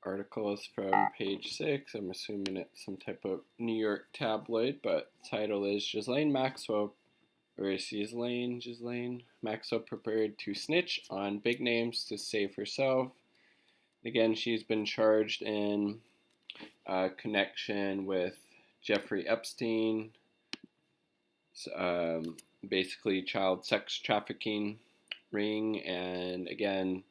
article is from page 6. I'm assuming it's some type of New York tabloid, but the title is Ghislaine Maxwell, or is Ghislaine Maxwell prepared to snitch on big names to save herself. Again, she's been charged in connection with Jeffrey Epstein, basically child sex trafficking ring, and again,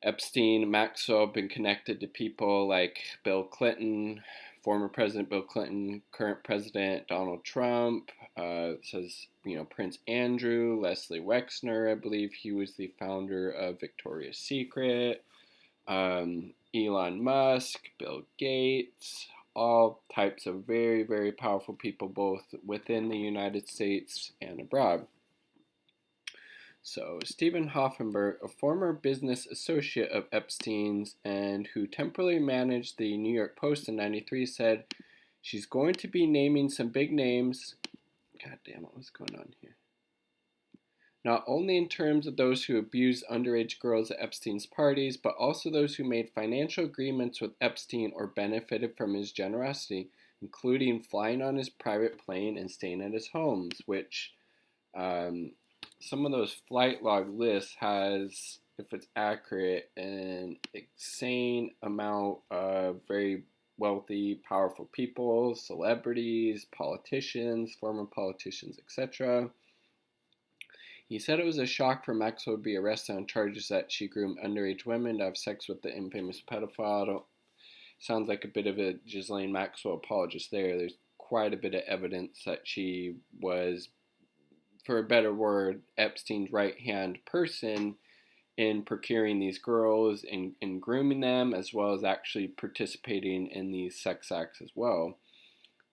Epstein, Maxwell been connected to people like Bill Clinton, former President Bill Clinton, current President Donald Trump. Says, Prince Andrew, Leslie Wexner, I believe he was the founder of Victoria's Secret, Elon Musk, Bill Gates, all types of very, very powerful people, both within the United States and abroad. So, Stephen Hoffenberg, a former business associate of Epstein's and who temporarily managed the New York Post in '93, said she's going to be naming some big names. God damn it, what's going on here? Not only in terms of those who abused underage girls at Epstein's parties, but also those who made financial agreements with Epstein or benefited from his generosity, including flying on his private plane and staying at his homes, which some of those flight log lists has, if it's accurate, an insane amount of very wealthy, powerful people, celebrities, politicians, former politicians, etc. He said it was a shock for Maxwell to be arrested on charges that she groomed underage women to have sex with the infamous pedophile. Sounds like a bit of a Ghislaine Maxwell apologist there. There's quite a bit of evidence that she was, for a better word, Epstein's right-hand person in procuring these girls and grooming them, as well as actually participating in these sex acts as well.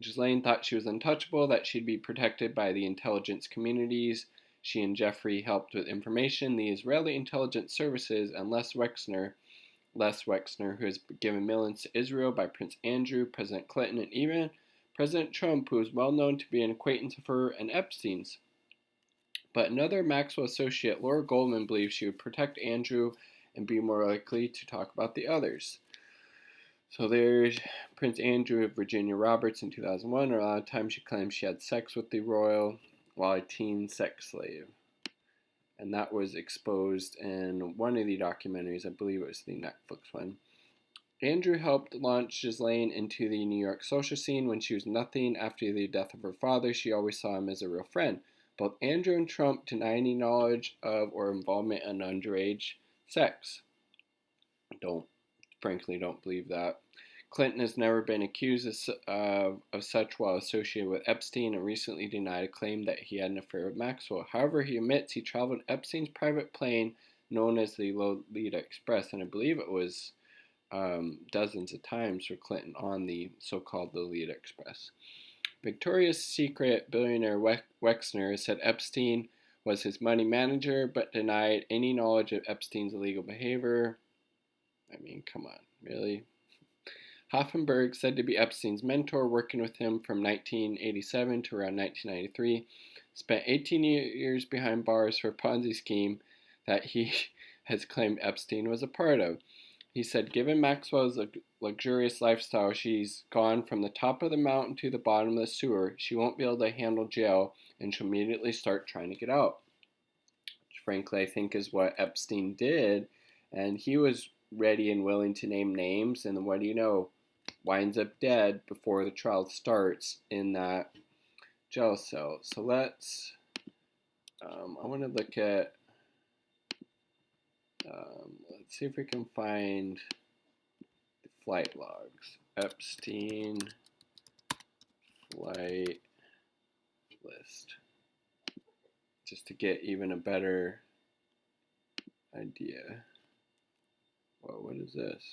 Ghislaine thought she was untouchable, that she'd be protected by the intelligence communities. She and Jeffrey helped with information, the Israeli intelligence services, and Les Wexner, who has given millions to Israel by Prince Andrew, President Clinton, and even President Trump, who is well known to be an acquaintance of her and Epstein's. But another Maxwell associate, Laura Goldman, believes she would protect Andrew and be more likely to talk about the others. So there's Prince Andrew of Virginia Roberts in 2001. A lot of times she claims she had sex with the royal while a teen sex slave. And that was exposed in one of the documentaries. I believe it was the Netflix one. Andrew helped launch Ghislaine into the New York social scene when she was nothing. After the death of her father, she always saw him as a real friend. Both Andrew and Trump deny any knowledge of or involvement in underage sex. Frankly don't believe that. Clinton has never been accused of such while associated with Epstein and recently denied a claim that he had an affair with Maxwell. However, he admits he traveled Epstein's private plane known as the Lolita Express, and I believe it was dozens of times for Clinton on the so-called Lolita Express. Victoria's Secret billionaire Wexner said Epstein was his money manager, but denied any knowledge of Epstein's illegal behavior. I mean, come on, really? Hoffenberg, said to be Epstein's mentor, working with him from 1987 to around 1993, spent 18 years behind bars for a Ponzi scheme that he has claimed Epstein was a part of. He said, given Maxwell's luxurious lifestyle, she's gone from the top of the mountain to the bottom of the sewer. She won't be able to handle jail, and she'll immediately start trying to get out. Which, frankly, I think is what Epstein did, and he was ready and willing to name names, and then what do you know? Winds up dead before the trial starts in that jail cell. So let's, I want to look at, let's see if we can find the flight logs. Epstein flight list. Just to get even a better idea. Whoa, what is this?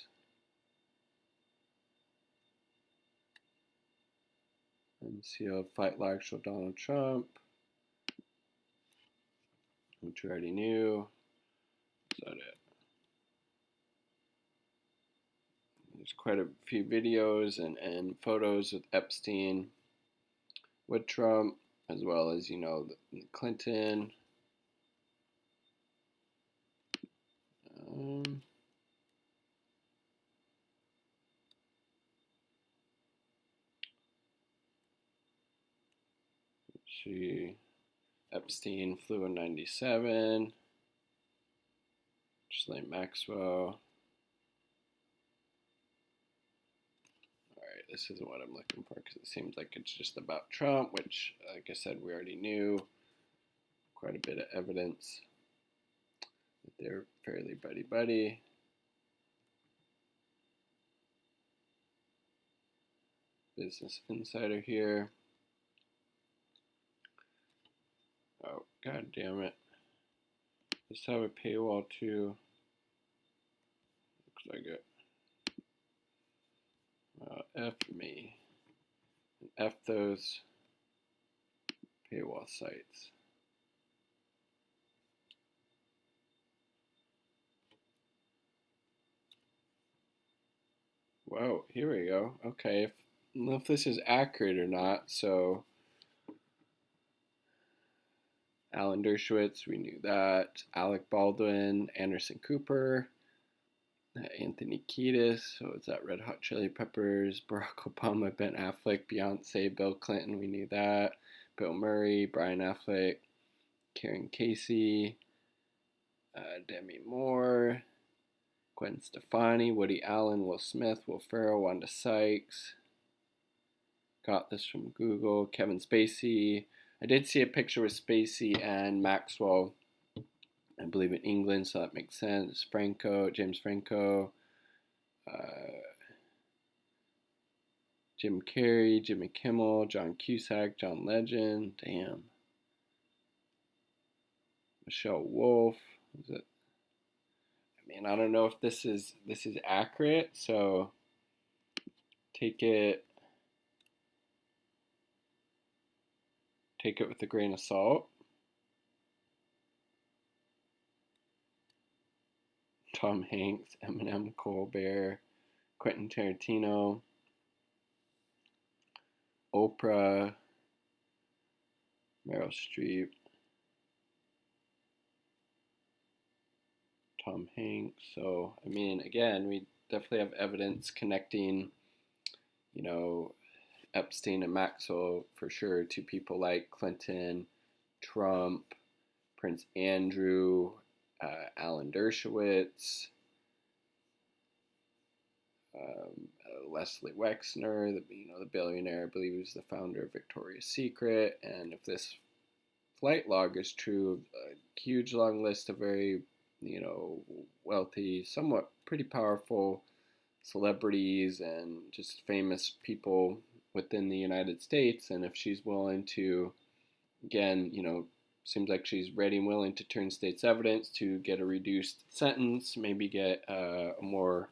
Unsealed flight logs show Donald Trump, which we already knew. Is that it? There's quite a few videos and photos with Epstein with Trump, as well as, Clinton. Epstein flew in 97. Ghislaine Maxwell. Alright, this isn't what I'm looking for because it seems like it's just about Trump, which, like I said, we already knew. Quite a bit of evidence that they're fairly buddy-buddy. Business Insider here. Oh, god damn it. Let's have a paywall too. Looks like it. F me. And F those paywall sites. Whoa, here we go. Okay, I don't know if this is accurate or not. So, Alan Dershowitz, we knew that. Alec Baldwin, Anderson Cooper, Anthony Kiedis, so it's that Red Hot Chili Peppers, Barack Obama, Ben Affleck, Beyonce, Bill Clinton, we knew that. Bill Murray, Brian Affleck, Karen Casey, Demi Moore, Gwen Stefani, Woody Allen, Will Smith, Will Ferrell, Wanda Sykes. Got this from Google. Kevin Spacey. I did see a picture with Spacey and Maxwell, I believe in England, so that makes sense. James Franco, Jim Carrey, Jimmy Kimmel, John Cusack, John Legend. Damn. Michelle Wolf. Is it? I mean, I don't know if this is accurate, so take it with a grain of salt. Tom Hanks, Eminem, Colbert, Quentin Tarantino, Oprah, Meryl Streep, Tom Hanks. So, I mean, again, we definitely have evidence connecting, Epstein and Maxwell for sure to people like Clinton, Trump, Prince Andrew, Alan Dershowitz, Leslie Wexner, the billionaire, I believe he was the founder of Victoria's Secret. And if this flight log is true, a huge long list of very, wealthy, somewhat pretty powerful celebrities and just famous people within the United States. And if she's willing to, again, seems like she's ready and willing to turn state's evidence to get a reduced sentence, maybe get a more,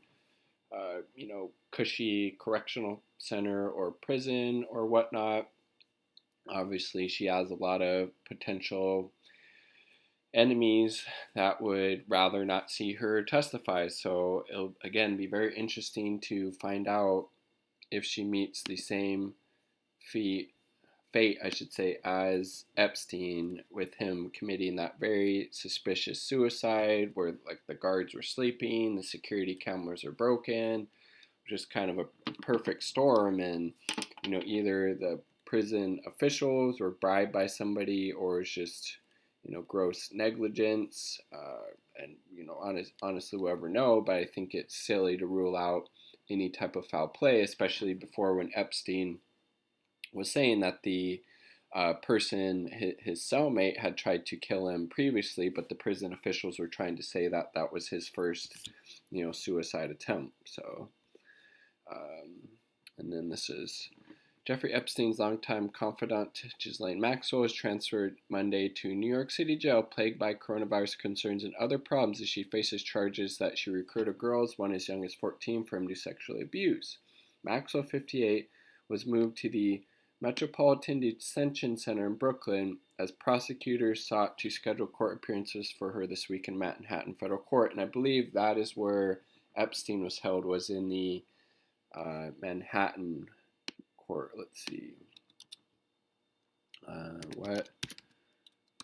cushy correctional center or prison or whatnot. Obviously, she has a lot of potential enemies that would rather not see her testify. So it'll, again, be very interesting to find out if she meets the same fate, I should say, as Epstein, with him committing that very suspicious suicide where like the guards were sleeping, the security cameras are broken, just kind of a perfect storm. And either the prison officials were bribed by somebody or it's just gross negligence, and honestly we'll ever know. But I think it's silly to rule out any type of foul play, especially before, when Epstein was saying that the person, his cellmate, had tried to kill him previously, but the prison officials were trying to say that that was his first, suicide attempt. So, and then this is Jeffrey Epstein's longtime confidant, Ghislaine Maxwell, was transferred Monday to New York City jail, plagued by coronavirus concerns and other problems, as she faces charges that she recruited girls, one as young as 14, for him to sexually abuse. Maxwell, 58, was moved to the Metropolitan Detention Center in Brooklyn as prosecutors sought to schedule court appearances for her this week in Manhattan Federal Court. And I believe that is where Epstein was held, was in the Manhattan court. Let's see. What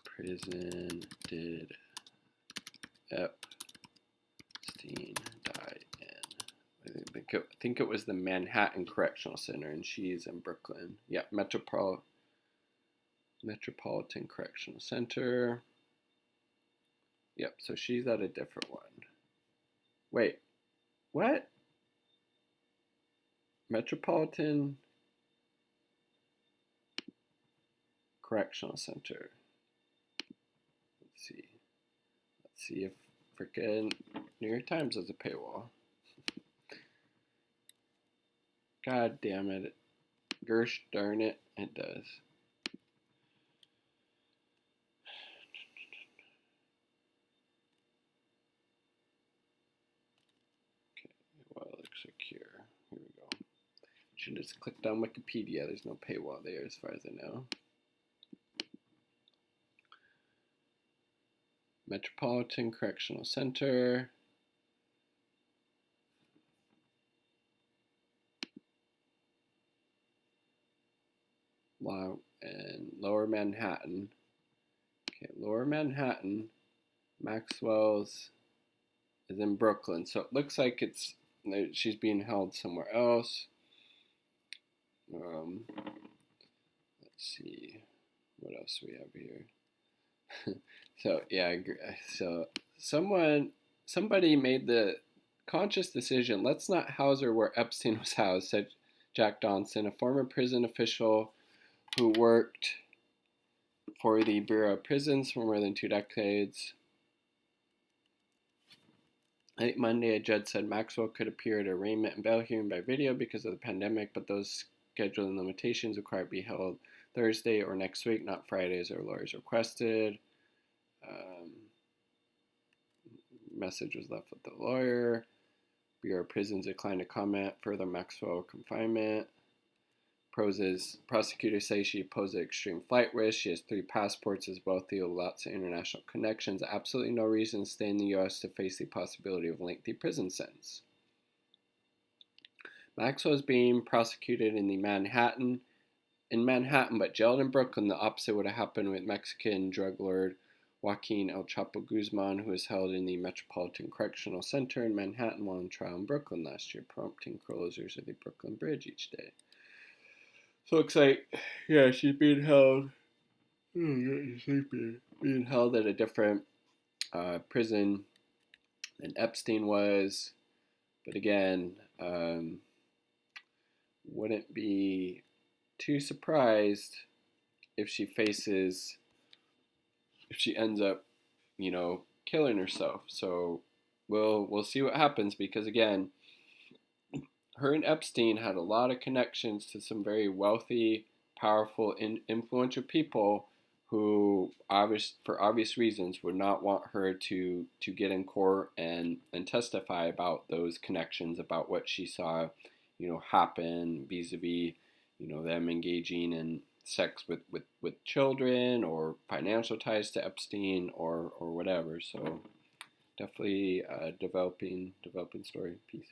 prison did Epstein die in? I think it was the Manhattan Correctional Center, and she's in Brooklyn. Yeah, Metropolitan Metropolitan Correctional Center. Yep, so she's at a different one. Wait, what? Metropolitan Correctional Center. Let's see. Let's see if freaking New York Times has a paywall. God damn it. Gersh darn it, it does. Okay, well, it looks like here. Here we go. Should have just clicked on Wikipedia. There's no paywall there as far as I know. Metropolitan Correctional Center. And Lower Manhattan. Okay, Lower Manhattan. Maxwell's is in Brooklyn. So it looks like she's being held somewhere else. Let's see. What else do we have here? So yeah, so somebody made the conscious decision, let's not house her where Epstein was housed, said Jack Donson, a former prison official who worked for the Bureau of Prisons for more than 2 decades. Late Monday, a judge said Maxwell could appear at arraignment and bail hearing by video because of the pandemic, but those scheduling limitations require it be held Thursday or next week, not Friday as our lawyers requested. Message was left with the lawyer. Bureau of Prisons declined to comment further Maxwell confinement. Prosecutors say she poses extreme flight risk. She has 3 passports as wealthy with lots of international connections. Absolutely no reason to stay in the U.S. to face the possibility of a lengthy prison sentence. Maxwell is being prosecuted in Manhattan, but jailed in Brooklyn. The opposite would have happened with Mexican drug lord Joaquin El Chapo Guzman, who was held in the Metropolitan Correctional Center in Manhattan while on trial in Brooklyn last year, prompting closures of the Brooklyn Bridge each day. So it looks like, yeah, she's being held. Being held at a different prison than Epstein was. But again, wouldn't be too surprised if she ends up, killing herself. So we'll see what happens, because again, her and Epstein had a lot of connections to some very wealthy, powerful, influential people who, for obvious reasons, would not want her to get in court and testify about those connections, about what she saw, happen vis-a-vis, them engaging in sex with children or financial ties to Epstein or whatever. So definitely a developing story. Peace.